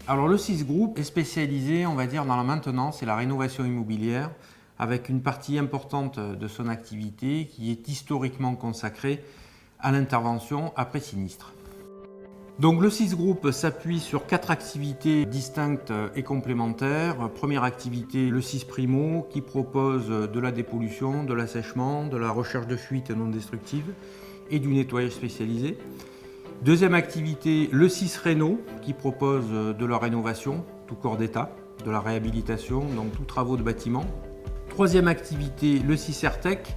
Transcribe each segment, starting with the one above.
Alors le CIS Group est spécialisé, on va dire, dans la maintenance et la rénovation immobilière, avec une partie importante de son activité qui est historiquement consacrée à l'intervention après sinistre. Donc le CIS Group s'appuie sur 4 activités distinctes et complémentaires. Première activité, le CIS Primo, qui propose de la dépollution, de l'assèchement, de la recherche de fuites non destructives et du nettoyage spécialisé. Deuxième activité, le CIS Réno, qui propose de la rénovation, tout corps d'état, de la réhabilitation, donc tous travaux de bâtiment. Troisième activité, le CIS Airtech,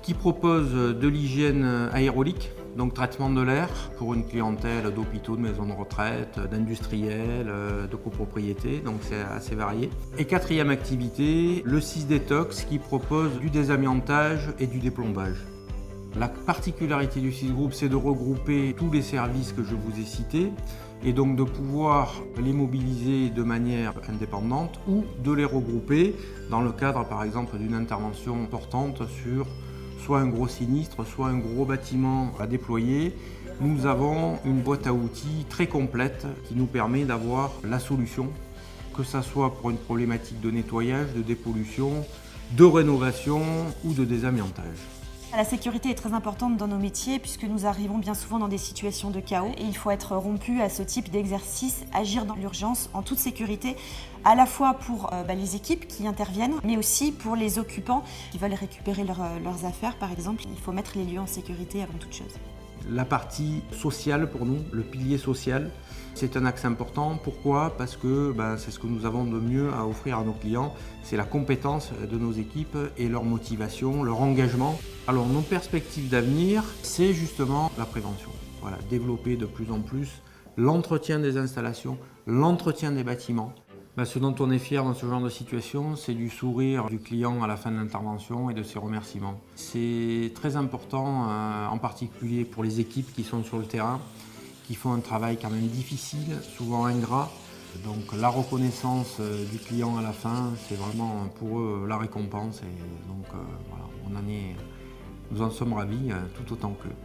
qui propose de l'hygiène aérolique, donc traitement de l'air pour une clientèle d'hôpitaux, de maisons de retraite, d'industriels, de copropriétés, donc c'est assez varié. Et quatrième activité, le CIS Détox, qui propose du désamiantage et du déplombage. La particularité du CIS Group, c'est de regrouper tous les services que je vous ai cités et donc de pouvoir les mobiliser de manière indépendante ou de les regrouper dans le cadre, par exemple, d'une intervention importante sur soit un gros sinistre, soit un gros bâtiment à déployer. Nous avons une boîte à outils très complète qui nous permet d'avoir la solution, que ce soit pour une problématique de nettoyage, de dépollution, de rénovation ou de désamiantage. La sécurité est très importante dans nos métiers puisque nous arrivons bien souvent dans des situations de chaos et il faut être rompu à ce type d'exercice, agir dans l'urgence en toute sécurité, à la fois pour les équipes qui interviennent, mais aussi pour les occupants qui veulent récupérer leurs affaires par exemple. Il faut mettre les lieux en sécurité avant toute chose. La partie sociale pour nous, le pilier social, c'est un axe important. Pourquoi ? Parce que c'est ce que nous avons de mieux à offrir à nos clients, c'est la compétence de nos équipes et leur motivation, leur engagement. Alors nos perspectives d'avenir, c'est justement la prévention. Voilà, développer de plus en plus l'entretien des installations, l'entretien des bâtiments. Ce dont on est fier dans ce genre de situation, c'est du sourire du client à la fin de l'intervention et de ses remerciements. C'est très important, en particulier pour les équipes qui sont sur le terrain, qui font un travail quand même difficile, souvent ingrat. Donc la reconnaissance du client à la fin, c'est vraiment pour eux la récompense. Et donc voilà, nous en sommes ravis tout autant qu'eux.